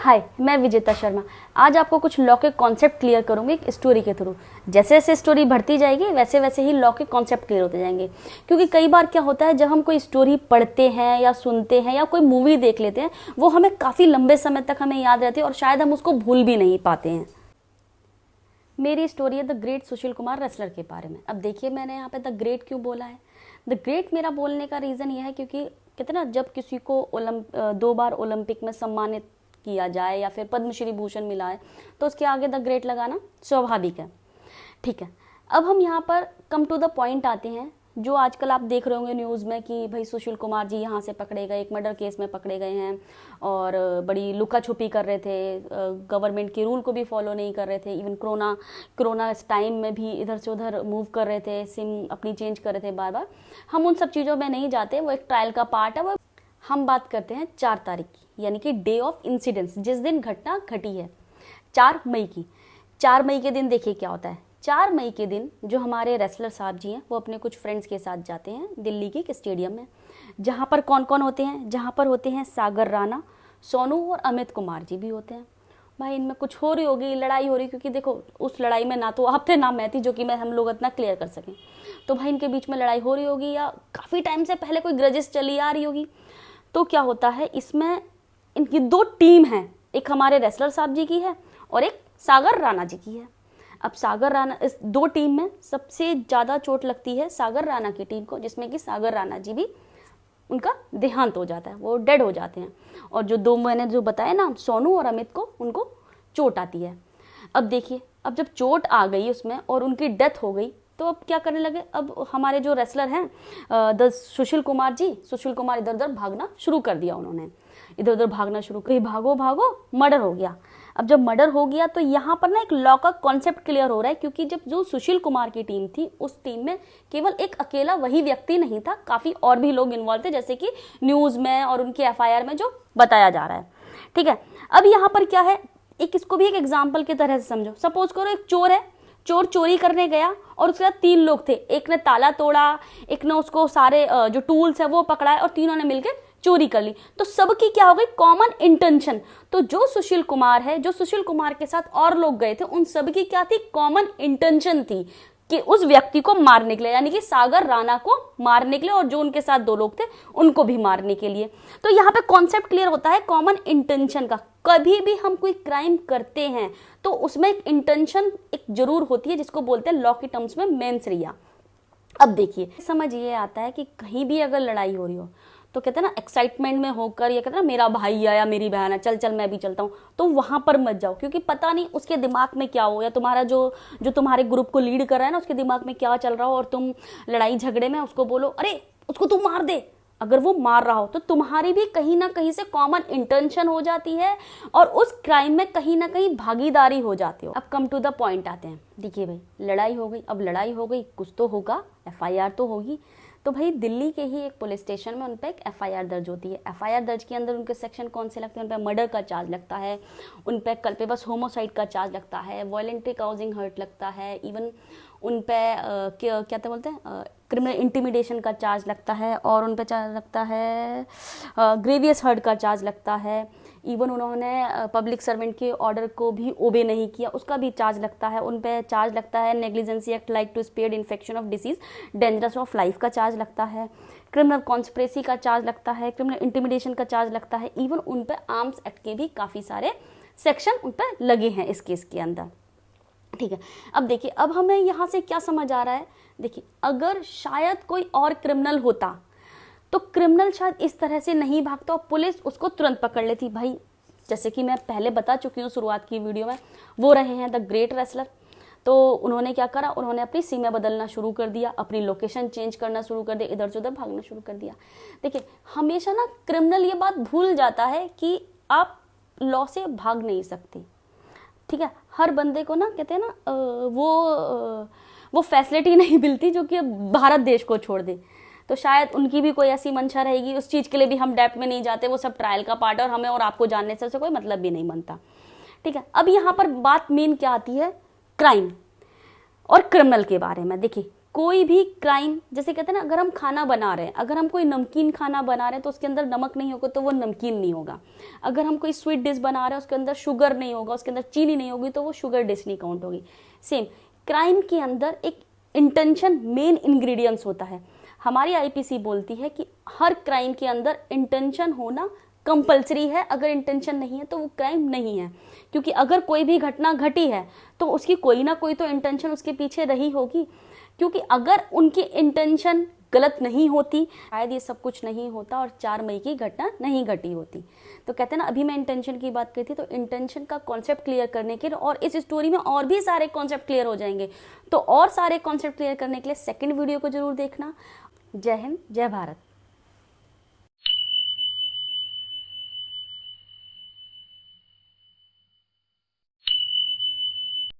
हाय, मैं विजेता शर्मा। आज आपको कुछ लॉ के कॉन्सेप्ट क्लियर करूंगी एक स्टोरी के थ्रू। जैसे जैसे स्टोरी बढ़ती जाएगी वैसे वैसे ही लॉ के कॉन्सेप्ट क्लियर होते जाएंगे। क्योंकि कई बार क्या होता है, जब हम कोई स्टोरी पढ़ते हैं या सुनते हैं या कोई मूवी देख लेते हैं, वो हमें काफ़ी लंबे समय तक हमें याद रहती है और शायद हम उसको भूल भी नहीं पाते हैं। मेरी स्टोरी है the great Sushil Kumar wrestler के बारे में। अब देखिए, मैंने यहाँ पे द ग्रेट क्यों बोला है। द ग्रेट मेरा बोलने का रीज़न ये है क्योंकि कहते ना, जब किसी को 2 बार ओलंपिक में सम्मानित किया जाए या फिर पद्मश्री भूषण मिला है तो उसके आगे द ग्रेट लगाना स्वाभाविक है। ठीक है, अब हम यहाँ पर कम टू द पॉइंट आते हैं। जो आजकल आप देख रहे होंगे न्यूज़ में कि भाई सुशील कुमार जी यहाँ से पकड़े गए, एक मर्डर केस में पकड़े गए हैं और बड़ी लुका छुपी कर रहे थे, गवर्नमेंट के रूल को भी फॉलो नहीं कर रहे थे। इवन कोरोना इस टाइम में भी इधर से उधर मूव कर रहे थे, सिम अपनी चेंज कर रहे थे बार बार। हम उन सब चीज़ों में नहीं जाते, वो एक ट्रायल का पार्ट है। वो हम बात करते हैं 4 तारीख की, यानी कि डे ऑफ इंसिडेंस, जिस दिन घटना घटी है 4 मई की। 4 मई के दिन देखिए क्या होता है। 4 मई के दिन जो हमारे रेसलर साहब जी हैं वो अपने कुछ फ्रेंड्स के साथ जाते हैं दिल्ली के एक स्टेडियम में, जहाँ पर कौन कौन होते हैं, जहाँ पर होते हैं सागर राणा, सोनू और अमित कुमार जी भी होते हैं। भाई इनमें कुछ हो रही होगी, लड़ाई हो रही, क्योंकि देखो उस लड़ाई में ना तो आप थे ना मैं थी, जो कि मैं हम लोग इतना क्लियर कर सकें। तो भाई इनके बीच में लड़ाई हो रही होगी या काफ़ी टाइम से पहले कोई ग्रजेस चली आ रही होगी। तो क्या होता है, इसमें इनकी 2 टीम हैं, एक हमारे रेसलर साहब जी की है और एक सागर राणा जी की है। अब सागर राणा, इस 2 टीम में सबसे ज़्यादा चोट लगती है सागर राणा की टीम को, जिसमें कि सागर राणा जी भी, उनका देहांत हो जाता है, वो डेड हो जाते हैं। और जो 2 मैंने जो बताया ना, सोनू और अमित को, उनको चोट आती है। अब देखिए, अब जब चोट आ गई उसमें और उनकी डेथ हो गई तो अब क्या करने लगे, अब हमारे जो रेसलर हैं सुशील कुमार जी, सुशील कुमार इधर उधर भागना शुरू कर दिया उन्होंने, इधर उधर भागना शुरू कर, भागो भागो, मर्डर हो गया। अब जब मर्डर हो गया तो यहाँ पर ना एक लॉ का कॉन्सेप्ट क्लियर हो रहा है, क्योंकि जब जो सुशील कुमार की टीम थी उस टीम में केवल एक अकेला वही व्यक्ति नहीं था, काफ़ी और भी लोग इन्वॉल्व थे, जैसे कि न्यूज़ में और उनके FIR में जो बताया जा रहा है। ठीक है, अब यहाँ पर क्या है, एक इसको भी एक एग्जाम्पल की तरह से समझो। सपोज करो एक चोर है, चोर चोरी करने गया और उसके बाद 3 लोग थे, एक ने ताला तोड़ा, एक ने उसको सारे जो टूल्स है वो पकड़ाए और तीनों ने मिलकर चोरी कर ली। तो सबकी क्या हो गई, कॉमन इंटेंशन। तो जो सुशील कुमार है, जो सुशील कुमार के साथ और लोग गए थे, उन सबकी क्या थी, कॉमन इंटेंशन थी कि उस व्यक्ति को मारने के लिए, यानी कि सागर राणा को मारने के लिए, और जो उनके साथ 2 लोग थे उनको भी मारने के लिए। तो यहाँ पे कॉन्सेप्ट क्लियर होता है कॉमन इंटेंशन का। कभी भी हम कोई क्राइम करते हैं तो उसमें एक इंटेंशन एक जरूर होती है, जिसको बोलते हैं लॉ के टर्म्स में मेंस रिया। अब देखिए, समझ ये आता है कि कहीं भी अगर लड़ाई हो रही हो तो कहते हैं ना, एक्साइटमेंट में होकर, या कहते हैं ना मेरा भाई आया मेरी बहन है, चल चल मैं भी चलता हूँ, तो वहां पर मत जाओ, क्योंकि पता नहीं उसके दिमाग में क्या हो, या तुम्हारा जो तुम्हारे ग्रुप को लीड कर रहा है ना, उसके दिमाग में क्या चल रहा हो, और तुम लड़ाई झगड़े में उसको बोलो अरे उसको तू मार दे। अगर वो मार रहा हो तो तुम्हारी भी कहीं ना कहीं से कॉमन इंटेंशन हो जाती है और उस क्राइम में कहीं ना कहीं भागीदारी हो जाती हो। अब कम टू द पॉइंट आते हैं। देखिए भाई, लड़ाई हो गई, अब लड़ाई हो गई, कुछ तो होगा, FIR तो होगी। तो भाई दिल्ली के ही एक पुलिस स्टेशन में उन पर एक FIR दर्ज होती है। FIR दर्ज के अंदर उनके सेक्शन कौन से लगते हैं, उन पर मर्डर का चार्ज लगता है, उन पर कल्पेबस होमोसाइड का चार्ज लगता है, वॉयलेंटरी काउजिंग हर्ट लगता है, इवन उन पर क्या बोलते हैं, क्रिमिनल इंटिमिडेशन का चार्ज लगता है, और उन पर चार्ज लगता है ग्रेवियस हर्ट का चार्ज लगता है। इवन उन्होंने पब्लिक सर्वेंट के ऑर्डर को भी ओबे नहीं किया, उसका भी चार्ज लगता है। उन पे चार्ज लगता है negligence act like to spare infection of disease dangerous of life का चार्ज लगता है, क्रिमिनल कॉन्स्पिरेसी का चार्ज लगता है, क्रिमिनल इंटिमिडेशन का चार्ज लगता है। इवन उन पे आर्म्स एक्ट के भी काफ़ी सारे सेक्शन उन पर लगे हैं इस केस के अंदर। ठीक है, अब देखिए, अब हमें यहाँ से क्या समझ आ रहा है। देखिए, अगर शायद कोई और क्रिमिनल होता तो क्रिमिनल शायद इस तरह से नहीं भागता और पुलिस उसको तुरंत पकड़ लेती। भाई जैसे कि मैं पहले बता चुकी हूँ शुरुआत की वीडियो में, वो रहे हैं द ग्रेट रेसलर। तो उन्होंने क्या करा, उन्होंने अपनी सीमें बदलना शुरू कर दिया, अपनी लोकेशन चेंज करना शुरू कर दिया, इधर से उधर भागना शुरू कर दिया। देखिए, हमेशा ना क्रिमिनल ये बात भूल जाता है कि आप लॉ से भाग नहीं सकते। ठीक है, हर बंदे को ना कहते हैं ना वो फैसिलिटी नहीं मिलती जो कि भारत देश को छोड़ दे। तो शायद उनकी भी कोई ऐसी मंशा रहेगी, उस चीज़ के लिए भी हम डेप्थ में नहीं जाते, वो सब ट्रायल का पार्ट है और हमें और आपको जानने से कोई मतलब भी नहीं बनता। ठीक है, अब यहाँ पर बात मेन क्या आती है, क्राइम और क्रिमिनल के बारे में। देखिए, कोई भी क्राइम, जैसे कहते हैं ना, अगर हम खाना बना रहे हैं, अगर हम कोई नमकीन खाना बना रहे हैं तो उसके अंदर नमक नहीं होगा तो वो नमकीन नहीं होगा। अगर हम कोई स्वीट डिश बना रहे हैं उसके अंदर शुगर नहीं होगा, उसके अंदर चीनी नहीं होगी तो वो शुगर डिश नहीं काउंट होगी। सेम क्राइम के अंदर एक इंटेंशन मेन इंग्रेडिएंट्स होता है। हमारी आईपीसी बोलती है कि हर क्राइम के अंदर इंटेंशन होना कंपलसरी है, अगर इंटेंशन नहीं है तो वो क्राइम नहीं है। क्योंकि अगर कोई भी घटना घटी है तो उसकी कोई ना कोई तो इंटेंशन उसके पीछे रही होगी, क्योंकि अगर उनकी इंटेंशन गलत नहीं होती शायद ये सब कुछ नहीं होता और 4 मई की घटना नहीं घटी होती। तो कहते हैं ना, अभी मैं इंटेंशन की बात की थी, तो इंटेंशन का कॉन्सेप्ट क्लियर करने के लिए और इस स्टोरी में और भी सारे कॉन्सेप्ट क्लियर हो जाएंगे। तो और सारे कॉन्सेप्ट क्लियर करने के लिए सेकंड वीडियो को जरूर देखना। जय हिंद, जय भारत।